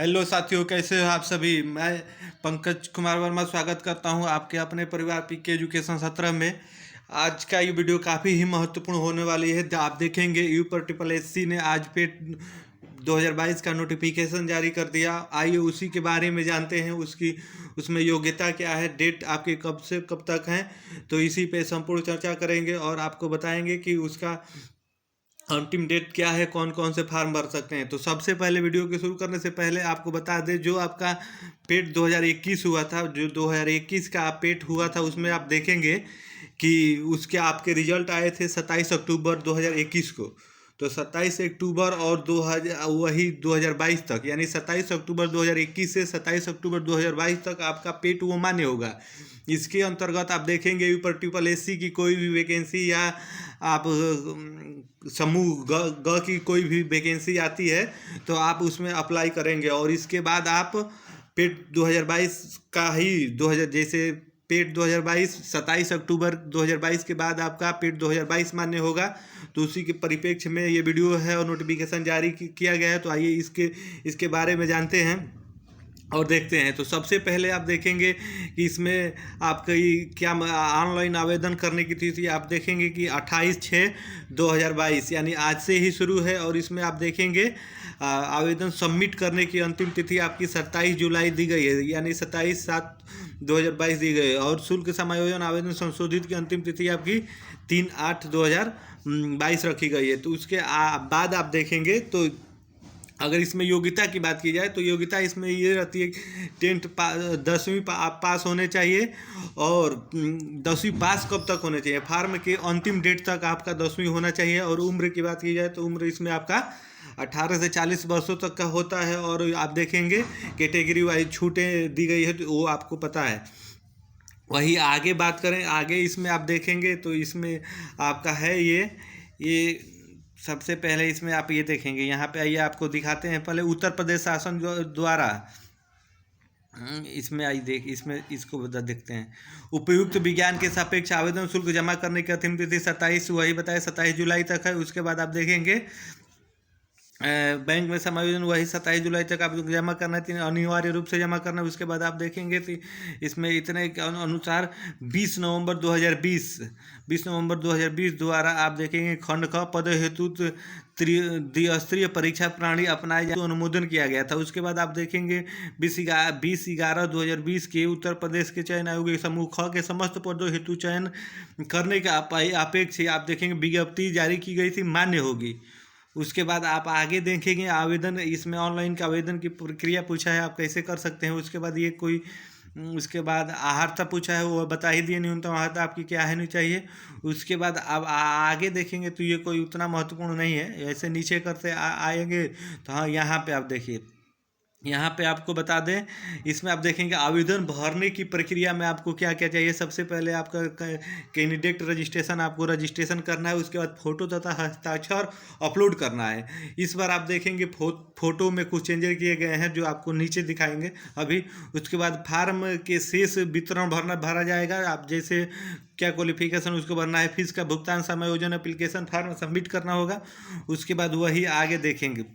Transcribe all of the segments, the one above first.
Hello साथियों, कैसे हो आप सभी। मैं पंकज कुमार वर्मा स्वागत करता हूं आपके अपने परिवार पीके एजुकेशन सत्र में। आज का ये वीडियो काफ़ी ही महत्वपूर्ण होने वाली है। आप देखेंगे यू पर ट्रिपल एस सी ने आज पेट 2022 का नोटिफिकेशन जारी कर दिया। आइए उसी के बारे में जानते हैं, उसमें योग्यता क्या है, डेट आपके कब से कब तक है। तो इसी पे संपूर्ण चर्चा करेंगे और आपको बताएंगे कि उसका अंतिम डेट क्या है, कौन कौन से फार्म भर सकते हैं। तो सबसे पहले वीडियो के शुरू करने से पहले आपको बता दें, जो आपका पेट 2021 हुआ था, जो 2021 का पेट हुआ था, उसमें आप देखेंगे कि उसके आपके रिजल्ट आए थे 27 अक्टूबर 2021 को। तो 27 अक्टूबर और 2022 तक, यानी 27 अक्टूबर 2021 से 27 अक्टूबर 2022 तक आपका पेट वो मान्य होगा। इसके अंतर्गत आप देखेंगे ऊपर ट्रिपल एस सी की कोई भी वैकेंसी या आप समूह ग की कोई भी वैकेंसी आती है तो आप उसमें अप्लाई करेंगे। और इसके बाद आप पेट 2022 का ही 2000 जैसे पेट 2022 27 अक्टूबर 2022 के बाद आपका पेट 2022 मान्य होगा। तो उसी के परिप्रेक्ष्य में ये वीडियो है और नोटिफिकेशन जारी किया गया है। तो आइए इसके बारे में जानते हैं और देखते हैं। तो सबसे पहले आप देखेंगे कि इसमें आपका क्या ऑनलाइन आवेदन करने की तिथि आप देखेंगे कि 28/6/2022 यानी आज से ही शुरू है। और इसमें आप देखेंगे आवेदन सबमिट करने की अंतिम तिथि आपकी 27 जुलाई दी गई है, यानी 27/7/2022 दी गई है। और शुल्क समायोजन आवेदन संशोधित की अंतिम तिथि आपकी 3/8/2022 रखी गई है। तो उसके बाद आप देखेंगे तो अगर इसमें योग्यता की बात की जाए तो योग्यता इसमें ये रहती है कि 10वीं आप पास होने चाहिए। और 10वीं पास कब तक होने चाहिए, फार्म के अंतिम डेट तक आपका 10वीं होना चाहिए। और उम्र की बात की जाए तो उम्र इसमें आपका 18 से 40 वर्षों तक का होता है। और आप देखेंगे कैटेगरी वाइज छूटें दी गई है, तो वो आपको पता है। वही आगे बात करें, आगे इसमें आप देखेंगे तो इसमें आपका है ये सबसे पहले इसमें आप ये देखेंगे, यहाँ पे आइए आपको दिखाते हैं। पहले उत्तर प्रदेश शासन द्वारा इसमें इसमें इसको देखते हैं। उपयुक्त विज्ञान के सापेक्ष आवेदन शुल्क जमा करने की अंतिम तिथि 27 वही बताया 27 जुलाई तक है। उसके बाद आप देखेंगे बैंक में समायोजन वही 27 जुलाई तक आप जमा करना है, अनिवार्य रूप से जमा करना है। उसके बाद आप देखेंगे तो इसमें इतने के अनुसार 20 नवंबर 2020 द्वारा आप देखेंगे खंड ख पद हेतु द्विस्तरीय परीक्षा प्रणाली अपनाए जाए तो अनुमोदन किया गया था। उसके बाद आप देखेंगे 20/11/2020 के उत्तर प्रदेश के चयन आयोग समूह ख के समस्त पदों हेतु चयन करने का अपेक्ष आप देखेंगे विज्ञप्ति जारी की गई थी, मान्य होगी। उसके बाद आप आगे देखेंगे आवेदन, इसमें ऑनलाइन का आवेदन की प्रक्रिया पूछा है, आप कैसे कर सकते हैं। उसके बाद उसके बाद आहारता पूछा है, वो बता ही दिए न्यूनतम आहारता आपकी क्या है नहीं चाहिए। उसके बाद आप आगे देखेंगे तो ये कोई उतना महत्वपूर्ण नहीं है। ऐसे नीचे करते आएंगे तो हाँ, यहाँ पे आप देखिए, यहाँ पे आपको बता दें, इसमें आप देखेंगे आवेदन भरने की प्रक्रिया में आपको क्या क्या चाहिए। सबसे पहले आपका कैंडिडेट रजिस्ट्रेशन, आपको रजिस्ट्रेशन करना है। उसके बाद फ़ोटो तथा हस्ताक्षर अपलोड करना है। इस बार आप देखेंगे फ़ोटो में कुछ चेंजेस किए गए हैं जो आपको नीचे दिखाएंगे अभी। उसके बाद फार्म के शेष वितरण भरा जाएगा। आप जैसे क्या क्वालिफिकेशन उसको भरना है, फीस का भुगतान समायोजन एप्लीकेशन फॉर्म सबमिट करना होगा। उसके बाद वही आगे देखेंगे,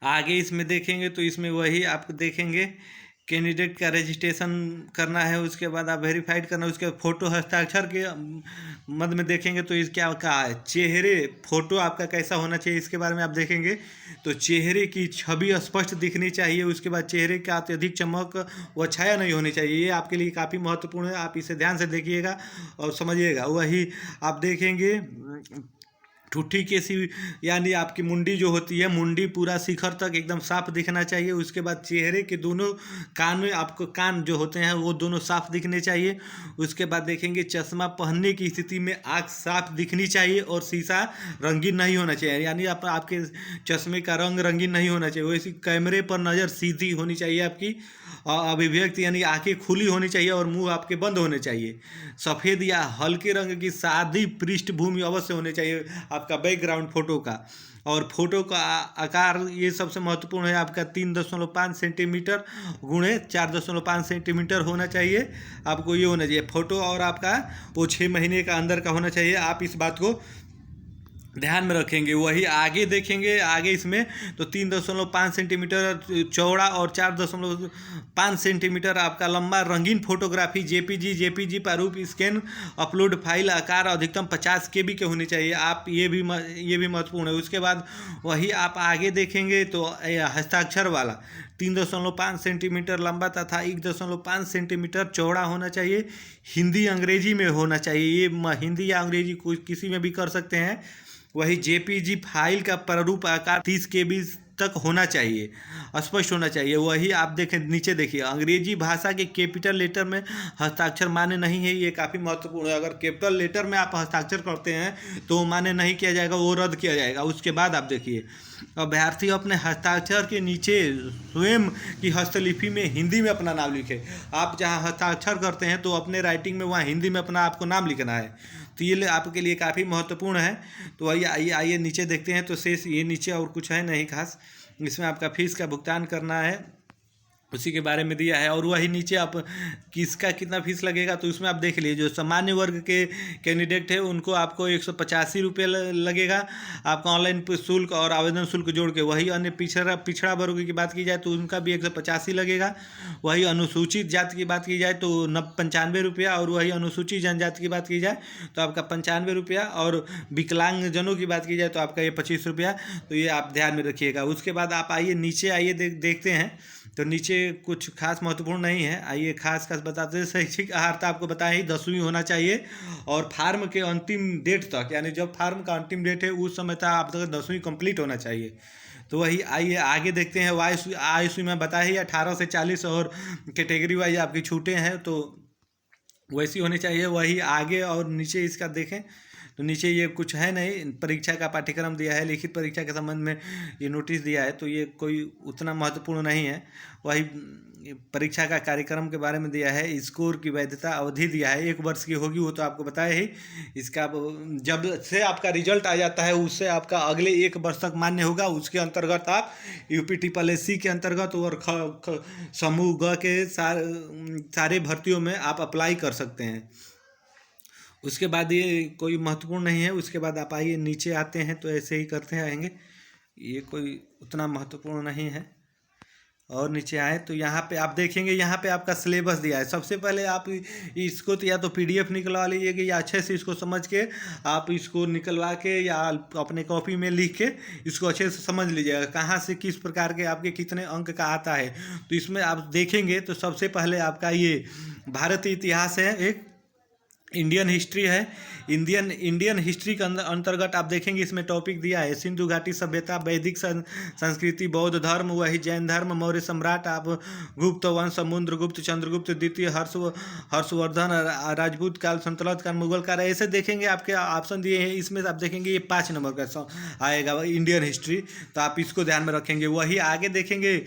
आगे इसमें देखेंगे तो इसमें वही आप देखेंगे कैंडिडेट का रजिस्ट्रेशन करना है। उसके बाद आप वेरीफाइड करना है। उसके बाद फ़ोटो हस्ताक्षर के मद में देखेंगे तो इस क्या कहा है, चेहरे फ़ोटो आपका कैसा होना चाहिए, इसके बारे में आप देखेंगे। तो चेहरे की छवि स्पष्ट दिखनी चाहिए। उसके बाद चेहरे का अत्यधिक चमक व छाया नहीं होनी चाहिए। ये आपके लिए काफ़ी महत्वपूर्ण है, आप इसे ध्यान से देखिएगा और समझिएगा। वही आप देखेंगे ठुट्ठी के सी यानी आपकी मुंडी जो होती है, मुंडी पूरा शिखर तक एकदम साफ दिखना चाहिए। उसके बाद चेहरे के दोनों कान में आपको कान जो होते हैं वो दोनों साफ दिखने चाहिए। उसके बाद देखेंगे चश्मा पहनने की स्थिति में आँख साफ दिखनी चाहिए और शीशा रंगीन नहीं होना चाहिए, यानी आपके चश्मे का रंग रंगीन नहीं होना चाहिए। वैसे कैमरे पर नज़र सीधी होनी चाहिए आपकी, अभिव्यक्ति यानी आंखें खुली होनी चाहिए और मुंह आपके बंद होने चाहिए। सफ़ेद या हल्के रंग की सादी पृष्ठभूमि अवश्य होनी चाहिए आपका बैकग्राउंड फोटो का। और फोटो का आकार ये सबसे महत्वपूर्ण है, आपका 3.5 सेंटीमीटर गुणे 4.5 सेंटीमीटर होना चाहिए। आपको ये होना चाहिए फ़ोटो, और आपका वो 6 महीने का अंदर का होना चाहिए। आप इस बात को ध्यान में रखेंगे। वही आगे देखेंगे, आगे इसमें तो 3.5 सेंटीमीटर चौड़ा और 4.5 सेंटीमीटर आपका लंबा रंगीन फोटोग्राफी जेपीजी प्रारूप स्कैन अपलोड फाइल आकार अधिकतम 50 KB के होनी चाहिए। आप ये भी महत्वपूर्ण है। उसके बाद वही आप आगे देखेंगे तो हस्ताक्षर वाला 3.5 सेंटीमीटर लंबा तथा 1.5 सेंटीमीटर चौड़ा होना चाहिए। हिंदी अंग्रेजी में होना चाहिए। ये हिंदी या अंग्रेजी किसी में भी कर सकते हैं। वही जेपीजी फाइल का प्रारूप आकार 30 KB तक होना चाहिए, स्पष्ट होना चाहिए। वही आप देखें नीचे देखिए, अंग्रेजी भाषा के कैपिटल लेटर में हस्ताक्षर मान्य नहीं है। ये काफ़ी महत्वपूर्ण है। अगर कैपिटल लेटर में आप हस्ताक्षर करते हैं तो मान्य नहीं किया जाएगा, वो रद्द किया जाएगा। उसके बाद आप देखिए, अभ्यर्थी अपने हस्ताक्षर के नीचे स्वयं की हस्तलिपि में हिंदी में अपना नाम लिखे। आप जहाँ हस्ताक्षर करते हैं तो अपने राइटिंग में वहाँ हिंदी में अपना आपको नाम लिखना है। तो ये आपके लिए काफ़ी महत्वपूर्ण है। तो आइए नीचे देखते हैं। तो शेष ये नीचे और कुछ है नहीं खास। इसमें आपका फीस का भुगतान करना है, उसी के बारे में दिया है। और वही नीचे आप किसका कितना फीस लगेगा तो उसमें आप देख लीजिए। जो सामान्य वर्ग के कैंडिडेट है उनको आपको 185 रुपये लगेगा आपका ऑनलाइन शुल्क और आवेदन शुल्क जोड़ के। वही अन्य पिछड़ा वर्ग की बात की जाए तो उनका भी 185 लगेगा। वही अनुसूचित जाति की बात की जाए तो 95 रुपया, और वही अनुसूचित जनजाति की बात की जाए तो आपका 95 रुपया, और विकलांगजनों की बात की जाए तो आपका ये 25 रुपया। तो ये आप ध्यान में रखिएगा। उसके बाद आप आइए नीचे आइए देखते हैं। तो नीचे कुछ खास महत्वपूर्ण नहीं है। आइए खास बताते हैं। शैक्षिक अर्हता आपको बताया ही 10वीं होना चाहिए, और फार्म के अंतिम डेट तक, यानी जब फार्म का अंतिम डेट है उस समय तक आप तक 10वीं कंप्लीट होना चाहिए। तो वही आइए आगे देखते हैं। आयु में बताया ही 18 से 40 और कैटेगरी वाइज आपकी छूटें हैं तो वैसी होनी चाहिए। वही आगे और नीचे इसका देखें तो नीचे ये कुछ है नहीं। परीक्षा का पाठ्यक्रम दिया है, लिखित परीक्षा के संबंध में ये नोटिस दिया है, तो ये कोई उतना महत्वपूर्ण नहीं है। वही परीक्षा का कार्यक्रम के बारे में दिया है। स्कोर की वैधता अवधि दिया है, 1 वर्ष की होगी, वो तो आपको बताया ही। इसका जब से आपका रिजल्ट आ जाता है उससे आपका अगले 1 वर्ष तक मान्य होगा। उसके अंतर्गत आप UPTSSC के अंतर्गत और समूह ग के सारे भर्तियों में आप अप्लाई कर सकते हैं। उसके बाद ये कोई महत्वपूर्ण नहीं है। उसके बाद आप आइए नीचे आते हैं तो ऐसे ही करते आएंगे। ये कोई उतना महत्वपूर्ण नहीं है। और नीचे आए तो यहाँ पे आप देखेंगे, यहाँ पे आपका सिलेबस दिया है। सबसे पहले आप इसको तो या तो PDF निकलवा लीजिएगा, या अच्छे से इसको समझ के आप इसको निकलवा के या अपने कॉपी में लिख के इसको अच्छे से समझ लीजिएगा कहाँ से किस प्रकार के आपके कितने अंक का आता है। तो इसमें आप देखेंगे तो सबसे पहले आपका ये भारतीय इतिहास है, एक इंडियन हिस्ट्री है। इंडियन हिस्ट्री के अंतर्गत आप देखेंगे इसमें टॉपिक दिया है सिंधु घाटी सभ्यता, वैदिक संस्कृति, बौद्ध धर्म, वही जैन धर्म, मौर्य सम्राट, आप गुप्त वंश, समुद्रगुप्त, चंद्रगुप्त द्वितीय, हर्षवर्धन, राजपूत काल, सल्तनत काल, मुगल काल, ऐसे देखेंगे आपके ऑप्शन दिए हैं। इसमें आप देखेंगे ये 5 नंबर का आएगा इंडियन हिस्ट्री, तो आप इसको ध्यान में रखेंगे। वही आगे देखेंगे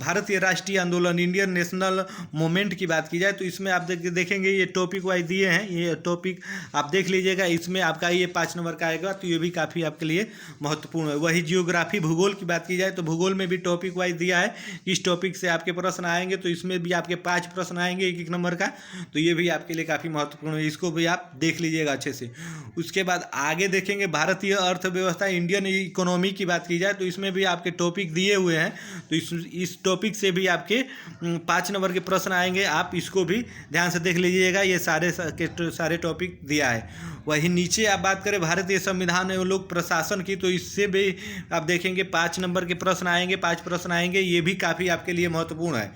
भारतीय राष्ट्रीय आंदोलन, इंडियन नेशनल मूवमेंट की बात की जाए तो इसमें आप देखेंगे ये टॉपिक वाइज दिए हैं। ये टॉपिक आप देख लीजिएगा। इसमें आपका ये 5 नंबर का आएगा, तो ये भी काफ़ी आपके लिए महत्वपूर्ण है। वही जियोग्राफी भूगोल की बात की जाए तो भूगोल में भी टॉपिक वाइज दिया है। इस टॉपिक से आपके प्रश्न आएंगे तो इसमें भी आपके 5 प्रश्न आएंगे 1-1 नंबर का, तो ये भी आपके लिए काफ़ी महत्वपूर्ण है। इसको भी आप देख लीजिएगा अच्छे से। उसके बाद आगे देखेंगे भारतीय अर्थव्यवस्था, इंडियन इकोनॉमी की बात की जाए तो इसमें भी आपके टॉपिक दिए हुए हैं। तो इस टॉपिक से भी आपके 5 नंबर के प्रश्न आएंगे, आप इसको भी ध्यान से देख लीजिएगा। ये सारे टॉपिक दिया है। वही नीचे आप बात करें भारतीय संविधान एवं लोक प्रशासन की, तो इससे भी आप देखेंगे 5 नंबर के प्रश्न आएंगे, 5 प्रश्न आएंगे। ये भी काफ़ी आपके लिए महत्वपूर्ण है।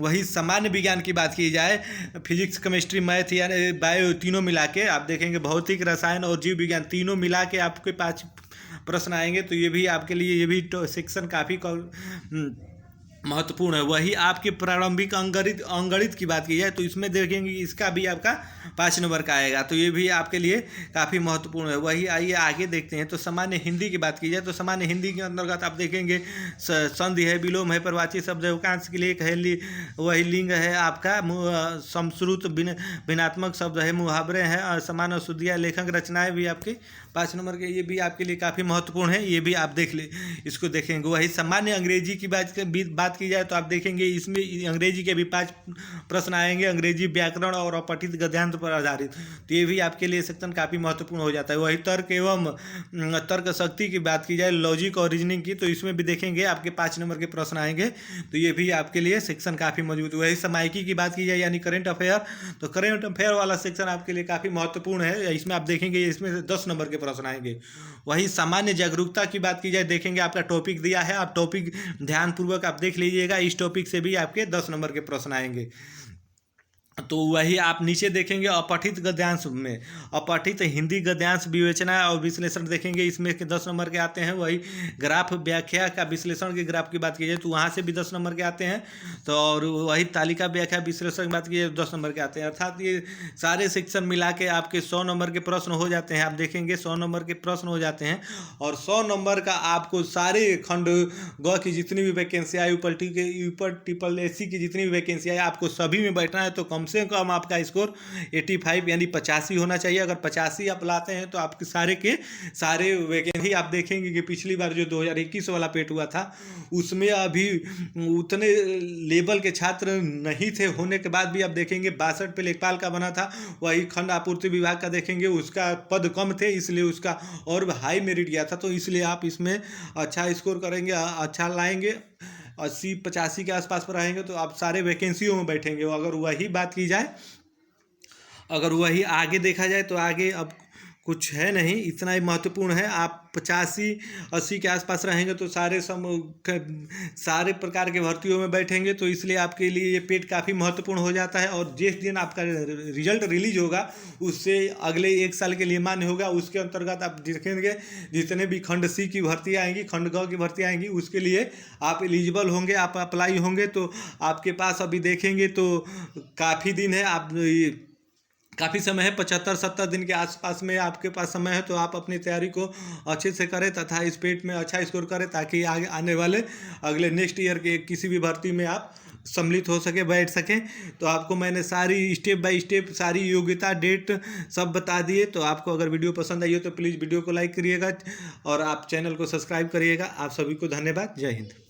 वही सामान्य विज्ञान की बात की जाए, फिजिक्स, केमिस्ट्री, मैथ या बायो तीनों मिला के आप देखेंगे, भौतिक, रसायन और जीव विज्ञान तीनों मिला के आपके 5 प्रश्न आएंगे। तो ये भी आपके लिए ये भी सेक्शन काफ़ी महत्वपूर्ण है। वही आपके प्रारंभिक अंगणित की बात की जाए तो इसमें देखेंगे इसका भी आपका 5 नंबर का आएगा, तो ये भी आपके लिए काफ़ी महत्वपूर्ण है। वही आइए आगे देखते हैं। तो सामान्य हिंदी की बात की जाए तो सामान्य हिंदी के अंतर्गत आप देखेंगे संधि है, विलोम है, प्रवाची शब्द है, वाक्यांश के लिए है, वही लिंग है आपका, समश्रुत भिन्नात्मक शब्द है, मुहावरे हैं, समान अशुद्धियाँ, लेखक रचनाएँ भी आपकी 5 नंबर के ये भी आपके लिए काफ़ी महत्वपूर्ण है, ये भी आप देख ले इसको देखेंगे। वही सामान्य अंग्रेजी की बात की जाए तो आप देखेंगे इसमें अंग्रेजी के भी 5 प्रश्न आएंगे, अंग्रेजी व्याकरण और अपठित गद्यांश पर आधारित, तो ये भी आपके लिए सेक्शन काफ़ी महत्वपूर्ण हो जाता है। वही तर्क एवं तर्क शक्ति की बात की जाए, लॉजिक और रीजनिंग की, तो इसमें भी देखेंगे आपके 5 नंबर के प्रश्न आएंगे, तो ये भी आपके लिए सेक्शन काफ़ी मजबूत। वही समायिकी की बात की जाए यानी करंट अफेयर, तो करंट अफेयर वाला सेक्शन आपके लिए काफ़ी महत्वपूर्ण है, इसमें आप देखेंगे इसमें से 10 नंबर के प्रश्न आएंगे। वही सामान्य जागरूकता की बात की जाए, देखेंगे आपका टॉपिक दिया है, आप टॉपिक ध्यानपूर्वक आप देख लीजिएगा, इस टॉपिक से भी आपके 10 नंबर के प्रश्न आएंगे। तो वही आप नीचे देखेंगे अपठित गद्यांश में, अपठित हिंदी गद्यांश विवेचना और विश्लेषण देखेंगे, इसमें के 10 नंबर के आते हैं। वही ग्राफ व्याख्या का विश्लेषण के ग्राफ की बात की जाए तो वहाँ से भी 10 नंबर के आते हैं। तो और वही तालिका व्याख्या विश्लेषण की बात की जाए तो 10 नंबर के आते हैं। अर्थात ये सारे सेक्शन मिला के आपके 100 नंबर के प्रश्न हो जाते हैं। आप देखेंगे 100 नंबर के प्रश्न हो जाते हैं और 100 नंबर का आपको सारे खंड ग की जितनी भी वैकेंसी आई, ऊपर ट्रिपल एसी की जितनी भी वैकेंसी आई, आपको सभी में बैठना है। तो कम से कम आपका स्कोर 85 यानी 85 होना चाहिए। अगर 85 आप लाते हैं तो आपके सारे के सारे वैकेंसी आप देखेंगे कि पिछली बार जो 2021 वाला पेट हुआ था उसमें अभी उतने लेवल के छात्र नहीं थे, होने के बाद भी आप देखेंगे 62 पे लेखपाल का बना था। वही खंड आपूर्ति विभाग का देखेंगे उसका पद कम थे, इसलिए उसका और हाई मेरिट गया था। तो इसलिए आप इसमें अच्छा स्कोर करेंगे, अच्छा लाएंगे, 80-85 के आसपास पर रहेंगे तो आप सारे वैकेंसियों में बैठेंगे। अगर वही बात की जाए, अगर वही आगे देखा जाए तो आगे अब कुछ है नहीं, इतना ही महत्वपूर्ण है। आप 85-80 के आसपास रहेंगे तो सारे प्रकार के भर्तियों में बैठेंगे, तो इसलिए आपके लिए ये पेट काफ़ी महत्वपूर्ण हो जाता है। और जिस दिन आपका रिजल्ट रिलीज होगा उससे अगले 1 साल के लिए मान्य होगा। उसके अंतर्गत आप देखेंगे जितने भी खंड सी की भर्ती आएंगी, खंड ग की भर्ती आएंगी, उसके लिए आप एलिजिबल होंगे, आप अप्लाई होंगे। तो आपके पास अभी देखेंगे तो काफ़ी दिन है, आप काफ़ी समय है, 75-70 दिन के आसपास में आपके पास समय है। तो आप अपनी तैयारी को अच्छे से करें तथा इस पेट में अच्छा स्कोर करें ताकि आगे आने वाले अगले नेक्स्ट ईयर के किसी भी भर्ती में आप सम्मिलित हो सके, बैठ सकें। तो आपको मैंने सारी स्टेप बाय स्टेप सारी योग्यता डेट सब बता दिए। तो आपको अगर वीडियो पसंद आई हो तो प्लीज़ वीडियो को लाइक करिएगा और आप चैनल को सब्सक्राइब करिएगा। आप सभी को धन्यवाद। जय हिंद।